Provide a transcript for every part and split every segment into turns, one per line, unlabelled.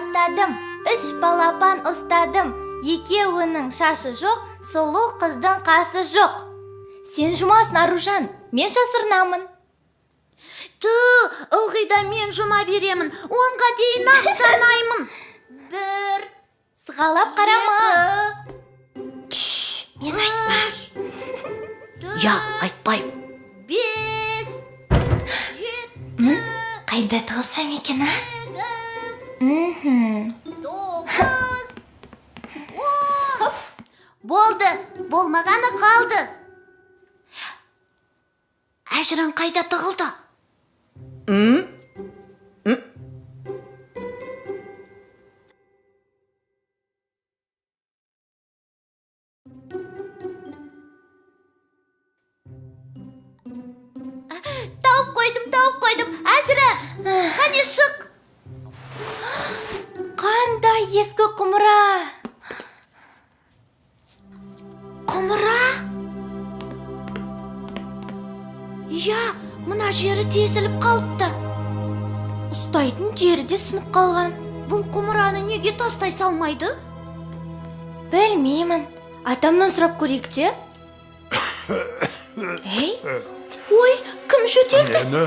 бастадым. 3 балапан ұстадым. Екеуінің шашы жоқ, сұлу қыздың қасы жоқ. Сен жұмасың, Аружан, мен жасырынамын.
Ылғи да мен жұма беремін. 10-ға дейін ақ санаймын. 1,
Сығалап қарама.
Мен айтпай. Я, айтпайым. 5, 7,
Қайда тығылсам екен,
9, 10. Болды, болмағаны қалды. Әжірін қайда тығылды? Тауып қойдым, Әжірі, қане шық.
Қандай ескі құмыра.
Құмыра? Я, мына жері тесіліп қалыпты.
Ұстайтын жері де сынып қалған.
Бұл құмыраны неге тастай салмайды?
Білмеймін. Атамнан сұрап көрейік те. Ей,
Ой, кім жөтелді?
Мені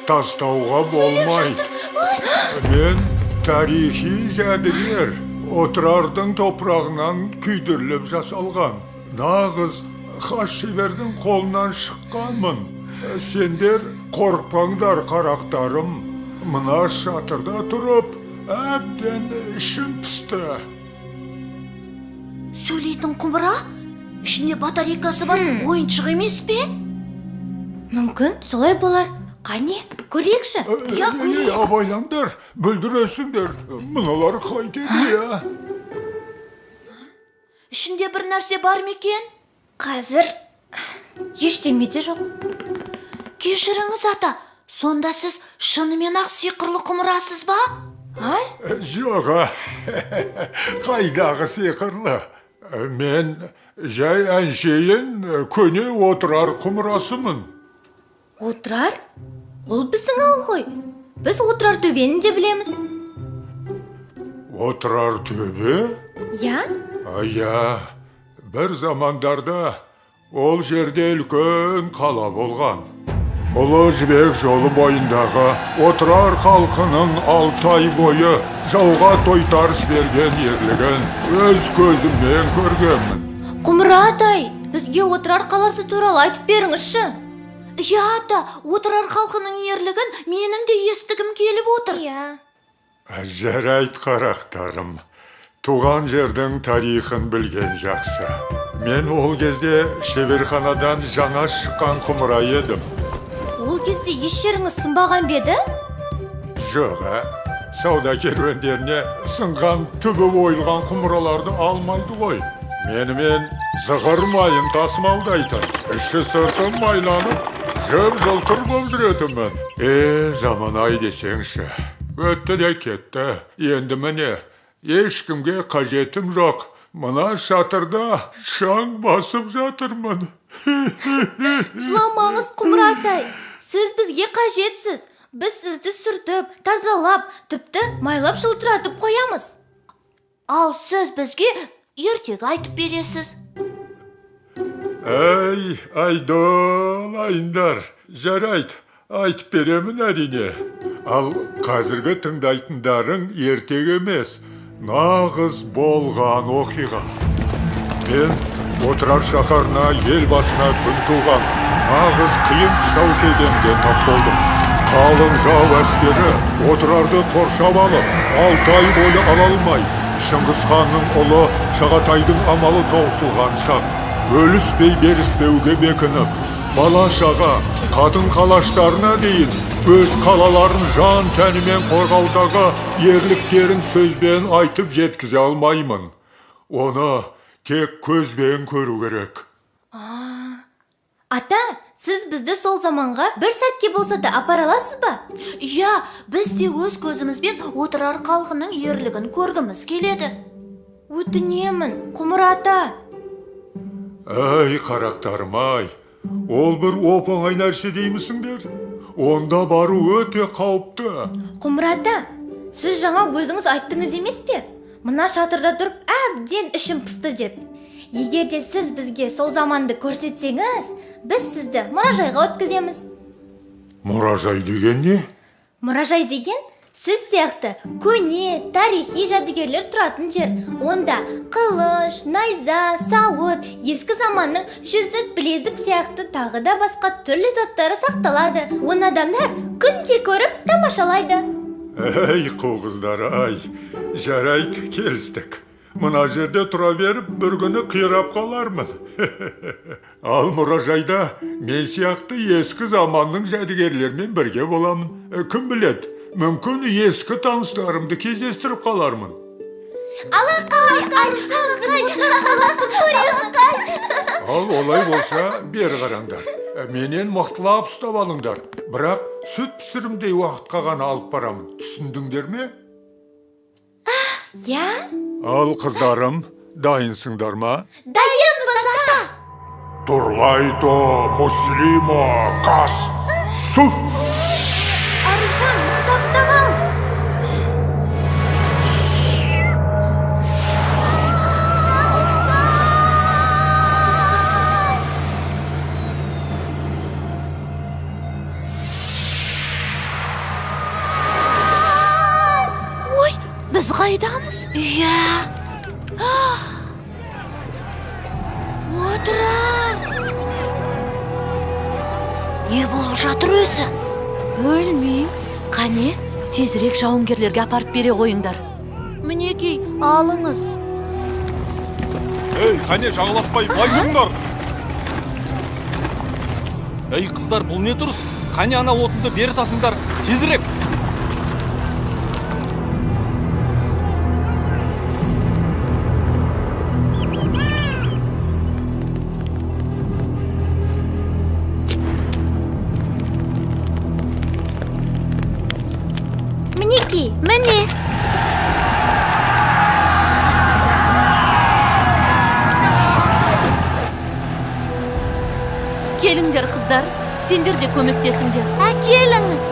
тастауға болмай. Мен тарихи жәдігер. Отырардың топырағынан күйдіріліп жасалған. Нағыз хас шебердің қолынан шыққанмын. Сендер қорықпаңдар, қарақтарым. Мына шатырда тұрып, әбден ішім пісті.
Сөйлейтін құмыра? Ішінде батарейкасы бар ойыншық емес пе?
мүмкін солай болар. Қане, көрейікші.
Абайлаңдар, бүлдіресіңдер. Мұналар қайтеді,
Ішінде бір нәрсе бар ма екен?
Қазір ештеме де жоқ.
Кешіріңіз, ата. Сонда сіз шынымен ақ сиқырлы құмырасыз ба?
Жоға, қайдағы сиқырлы. Мен жай әншейін көне отырар құмырасымын.
Отырар? Ол біздің ауыл ғой. Біз отырар төбені де білеміз.
Отырар төбе?
Я?
Бір замандарда ол жерде үлкен қала болған. Ұлы жібек жолы бойындағы отырар халқының 6 ай бойы жауға тойтарыс берген ерлігін өз көзіммен көргенмін.
Құмыра атай, бізге отырар қаласы туралы айтып беріңізші.
Я, ата, отырар халқының ерлігін менің де естігім келіп отыр.
Жарайт, қарақтарым. Туған жердің тарихын білген жақсы. Мен ол кезде шеберханадан жаңа шыққан құмыра едім.
Ол кезде еш жеріңіз сынбаған беді?
Жоға, сауда керуендеріне сынған түбі ойылған құмыраларды алмайды ғой. Менімен зығыр майын тасымалдайтын. Іші сыртым майланып, жып-жылтыр болып жүретінмін. Заман-ай десеңші. Өтті де кетті. Енді міне, ешкімге қажетім жоқ. Мына шатырда шаң басып жатырмын.
Жыламаңыз, Құмыра атай. Сіз бізге қажетсіз. Біз сізді сүртіп, тазалап, тіпті майлап жылтыратып қоямыз.
Ал сіз бізге ертегі айтып бересіз.
Айдолайындар, жарайт, айтып беремін әрине. Ал қазіргі тыңдайтындарың ертек емес, нағыз болған оқиға. Мен отырар шаһарына ел басына күн туған, нағыз қиын қыстау кезеңде тап болдым. Қалың жау әскері отырарды қоршап алып, 6 ай бойы ала алмай, Шыңғыс ханның ұлы Шағатайдың амалы таусылған шақ. Өліспей беріспеуге бекініп, бала-шаға, қатын-қалаштарына дейін өз қалаларын жан тәнімен қорғаудағы ерліктерін сөзбен айтып жеткізе алмаймын. Оны тек көзбен көру керек.
Ата, сіз бізді сол заманға бір сәтке болса да апара аласыз ба?
Я, біз де өз көзімізбен отырар халқының ерлігін көргіміз келеді.
Өтінемін, Құмыра ата.
Әй, қарақтарым-ай, ол бір оп-оңай нәрсе деймісіңдер? Онда бару өте қауіпті.
Құмыра ата, Сіз жаңа өзіңіз айттыңыз емес пе? Мына шатырда тұрып, әбден ішім пысты деп. Егер де сіз бізге сол заманды көрсетсеңіз, біз сізді мұражайға өткіземіз.
Мұражай деген не?
Мұражай деген сіз сияқты көне, тарихи жәдігерлер тұратын жер. Онда қылыш, найза, сауыт, ескі заманның жүзік, білезік сияқты тағы да басқа түрлі заттары сақталады. Оны адамдар күнде көріп тамашалайды.
Ей қоғыздар, ай, жарайды, келістік. Мына жерде тұра беріп, бір күні қирап қалармын. Ал мұражайда мен сияқты ескі заманның жәдігерлермен бірге боламын. Кім біледі, мүмкін ескі таныстарымды кездестіріп қалармын.
Алақай, Арушан, біз отырып қаласын көреміз.
Ал олай болса, бері қараңдар. Менен мықтылап ұстап алыңдар. Бірақ сүт пісірімдей уақытқа ғана алып барамын. Түсіндіңдер ме?
Я?
Ал қыздарым, дайынсыңдар ма?
Дайынбыз, ата.
Турлайто, Муслимо, Кас, Суф!
Арушан, мықтап ұстап ал.
Ой, біз қайдамыз? Иә. Отырар. Не болып жатыр өзі? Өлмейм. Қане, тезірек жауынгерлерге апарып бере қойыңдар. Мінекей, алыңыз.
Ей, қане жағаласпай байтыңдар. Ей, қыздар, бұл не тұрыс? Қане ана отынды бері тасыңдар, тезірек.
Мінекей,
Міне. Келіңдер, қыздар. Сендер де көмектесіңдер.
әкеліңіз.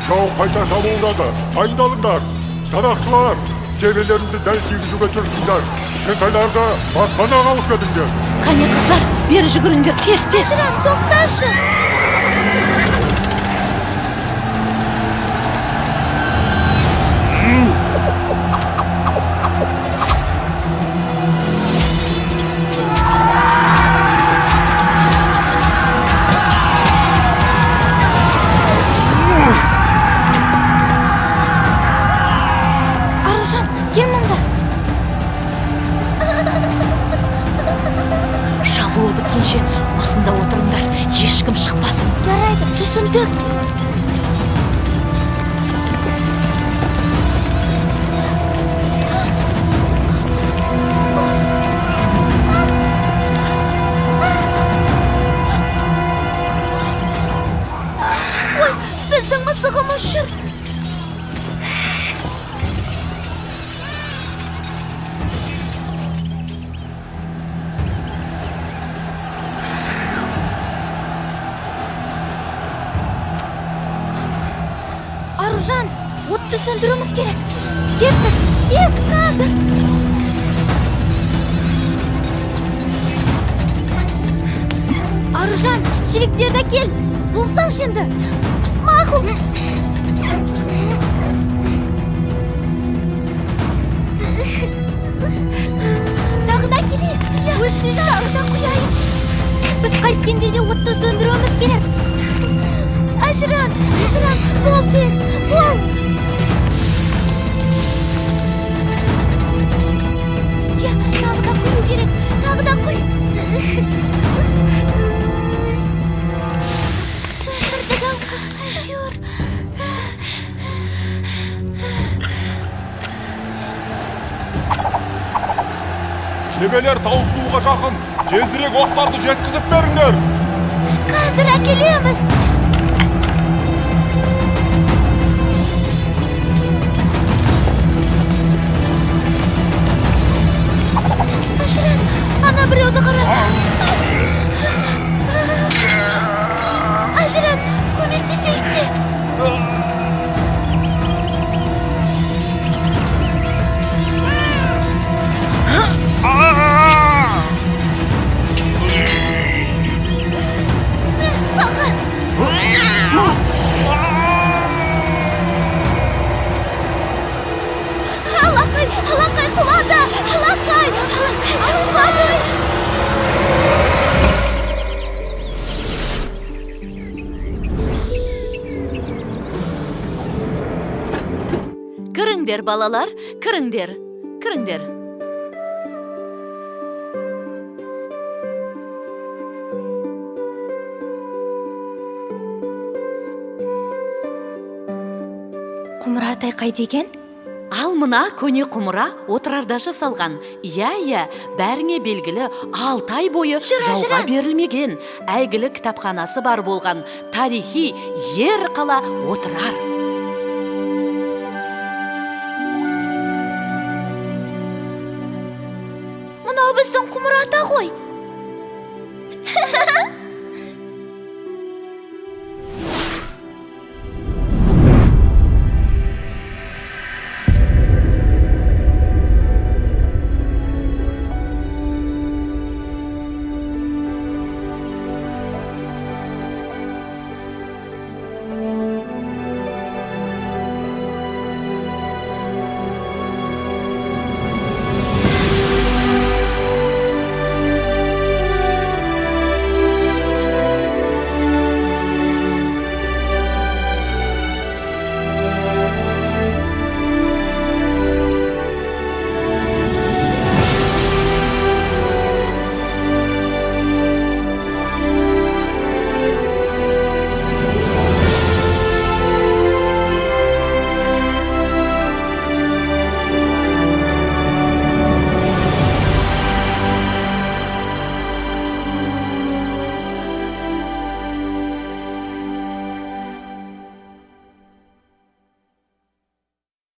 Жау қайта шабуылдады. Дайындалыңдар. Садақшылар, жебелерімді дәл тигізуге тұрсыңдар. Кішкентайларды баспанаға алып кетіңдер.
Қане, қыздар, бері жүгіріңдер, тез-тез.
Тоқташы. Арушан, кел мұнда.
Шабуыл біткенше осында отырыңдар, ешкім шықпасын.
Жарайды.
Түсіндік. Ой, біздің мысығымыз жүр.
Аружан, отты сөндіруіміз керек. Кеттік, тез, қазір. Аружан, шелектерді кел. Болсаң енді.
Мақұл.
Тағы да келейік. Өшпей тағы да құяйық. Біз қайткенде де отты сөндіруіміз керек.
Ажыран, бол тез, бол. Я, тағы да құю керек, тағы да құй. Сөндірдік-ау, әйтеуір.
Жебелер таусылуға жақын, тезірек оқтарды жеткізіп беріңдер.
Қазір әкелеміз. Ажыран, ана біреу Кіріңдер, балалар, кіріңдер.
Құмыра атай қайда екен?
Ал мына көне құмыра отырарда жасалған. Иә, бәріңе белгілі 6 ай бойы жауға берілмеген, әйгілі кітапханасы бар болған тарихи ер қала отырар.